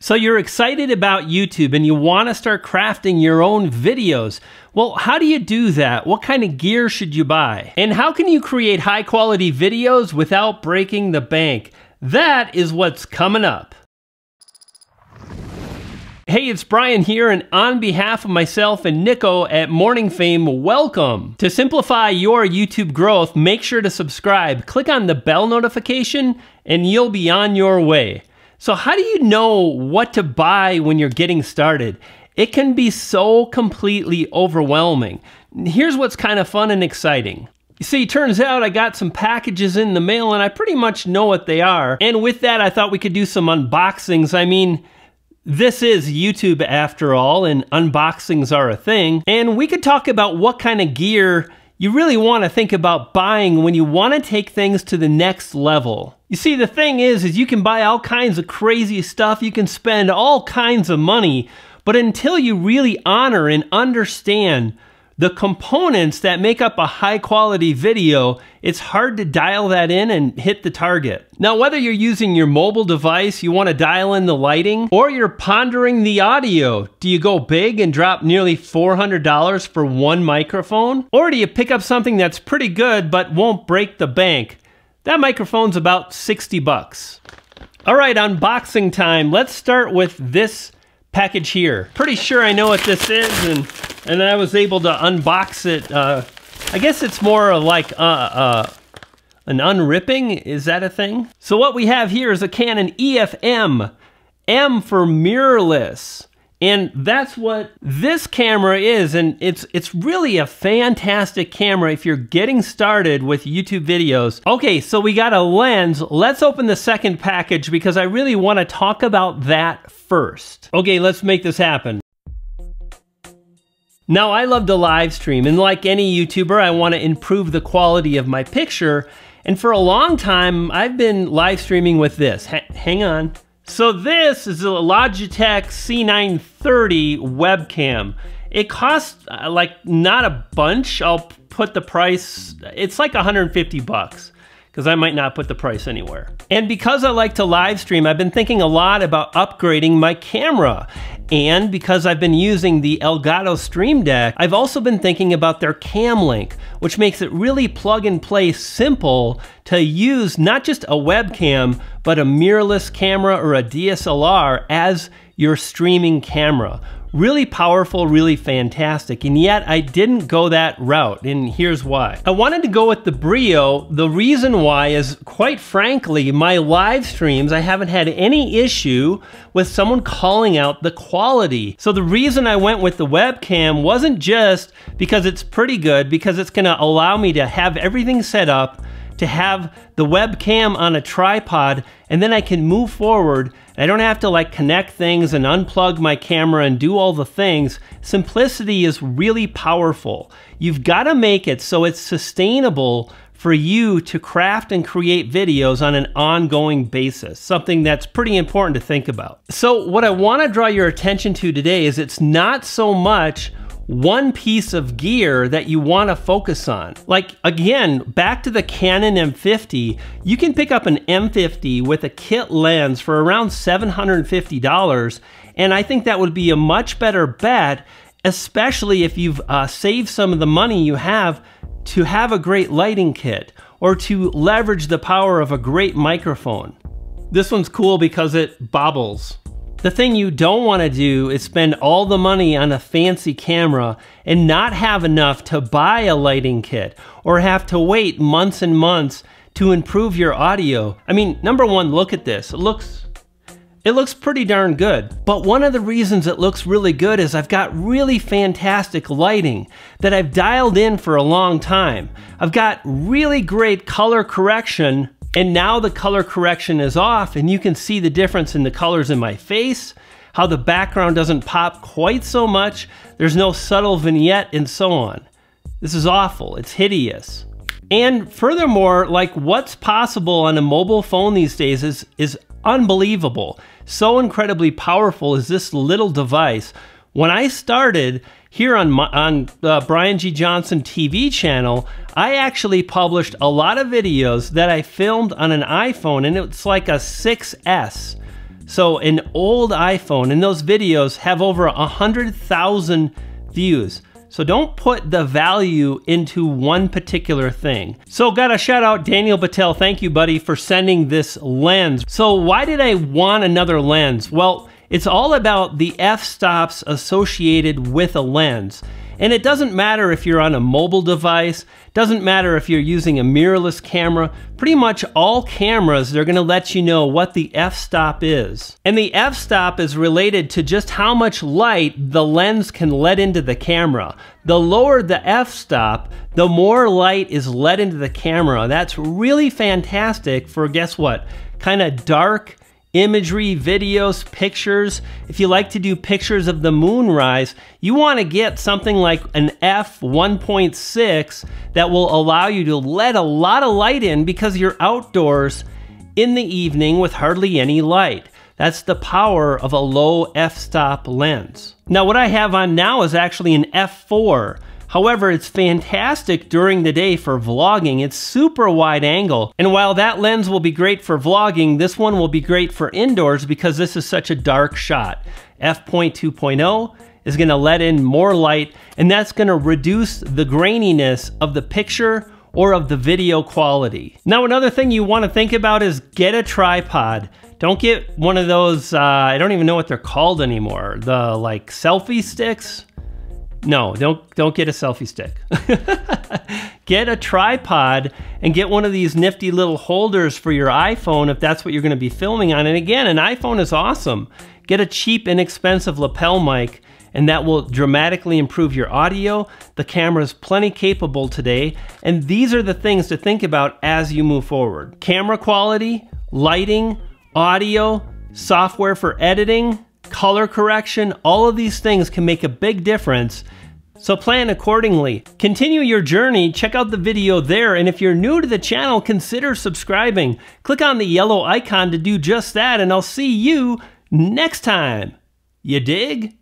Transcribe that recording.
So you're excited about YouTube and you want to start crafting your own videos. Well, how do you do that? What kind of gear should you buy? And how can you create high quality videos without breaking the bank? That is what's coming up. Hey, it's Brian here, and on behalf of myself and Nico at Morning Fame, welcome. To simplify your YouTube growth, make sure to subscribe. Click on the bell notification and you'll be on your way. So how do you know what to buy when you're getting started? It can be so completely overwhelming. Here's what's kind of fun and exciting. You see, it turns out I got some packages in the mail and I pretty much know what they are. And with that, I thought we could do some unboxings. I mean, this is YouTube after all, and unboxings are a thing. And we could talk about what kind of gear you really want to think about buying when you want to take things to the next level. You see, the thing is you can buy all kinds of crazy stuff, you can spend all kinds of money, but until you really honor and understand the components that make up a high quality video, it's hard to dial that in and hit the target. Now, whether you're using your mobile device, you want to dial in the lighting, or you're pondering the audio, do you go big and drop nearly $400 for one microphone? Or do you pick up something that's pretty good but won't break the bank? That microphone's about 60 bucks. All right, unboxing time. Let's start with this package here. Pretty sure I know what this is, and I was able to unbox it. I guess it's more like an unripping. Is that a thing? So what we have here is a Canon EF-M. M for mirrorless. And that's what this camera is, and it's really a fantastic camera if you're getting started with YouTube videos. Okay, so we got a lens. Let's open the second package because I really want to talk about that first. Okay, let's make this happen. Now, I love to live stream, and like any YouTuber, I want to improve the quality of my picture. And for a long time, I've been live streaming with this. Hang on. So this is a Logitech C930 webcam. It costs like not a bunch. I'll put the price, it's like 150 bucks. Because I might not put the price anywhere. And because I like to live stream, I've been thinking a lot about upgrading my camera. And because I've been using the Elgato Stream Deck, I've also been thinking about their Cam Link, which makes it really plug and play simple to use not just a webcam, but a mirrorless camera or a DSLR as your streaming camera. Really powerful, really fantastic, and yet I didn't go that route, and here's why. I wanted to go with the Brio. The reason why is, quite frankly, my live streams, I haven't had any issue with someone calling out the quality. So the reason I went with the webcam wasn't just because it's pretty good, because it's gonna allow me to have everything set up, to have the webcam on a tripod, and then I can move forward. I don't have to like connect things and unplug my camera and do all the things. Simplicity is really powerful. You've got to make it so it's sustainable for you to craft and create videos on an ongoing basis, something that's pretty important to think about. So what I want to draw your attention to today is it's not so much one piece of gear that you want to focus on. Like, again, back to the Canon M50, you can pick up an M50 with a kit lens for around $750, and I think that would be a much better bet, especially if you've saved some of the money you have to have a great lighting kit or to leverage the power of a great microphone. This one's cool because it bobbles. The thing you don't want to do is spend all the money on a fancy camera and not have enough to buy a lighting kit or have to wait months and months to improve your audio. I mean, number one, look at this. It looks pretty darn good. But one of the reasons it looks really good is I've got really fantastic lighting that I've dialed in for a long time. I've got really great color correction. And now the color correction is off and you can see the difference in the colors in my face, how the background doesn't pop quite so much, there's no subtle vignette and so on. This is awful, it's hideous. And furthermore, like what's possible on a mobile phone these days is unbelievable. So incredibly powerful is this little device. When I started here on Brian G. Johnson TV channel, I actually published a lot of videos that I filmed on an iPhone, and it's like a 6S. So an old iPhone, and those videos have over 100,000 views. So don't put the value into one particular thing. So gotta shout out Daniel Patel. Thank you, buddy, for sending this lens. So why did I want another lens? Well, it's all about the f-stops associated with a lens. And it doesn't matter if you're on a mobile device, doesn't matter if you're using a mirrorless camera, pretty much all cameras, they're gonna let you know what the f-stop is. And the f-stop is related to just how much light the lens can let into the camera. The lower the f-stop, the more light is let into the camera. That's really fantastic for, guess what, kind of dark imagery, videos, pictures. If you like to do pictures of the moonrise, you want to get something like an f1.6 that will allow you to let a lot of light in because you're outdoors in the evening with hardly any light. That's the power of a low f-stop lens. Now what I have on now is actually an f4. However, it's fantastic during the day for vlogging. It's super wide angle. And while that lens will be great for vlogging, this one will be great for indoors because this is such a dark shot. f.2.0 is gonna let in more light, and that's gonna reduce the graininess of the picture or of the video quality. Now, another thing you wanna think about is get a tripod. Don't get one of those, I don't even know what they're called anymore. The like selfie sticks. No, don't get a selfie stick. Get a tripod and get one of these nifty little holders for your iPhone if that's what you're gonna be filming on. And again, an iPhone is awesome. Get a cheap, inexpensive lapel mic, and that will dramatically improve your audio. The camera is plenty capable today, and these are the things to think about as you move forward. Camera quality, lighting, audio, software for editing, color correction, all of these things can make a big difference. So plan accordingly. Continue your journey, check out the video there, and if you're new to the channel, consider subscribing. Click on the yellow icon to do just that, and I'll see you next time. You dig?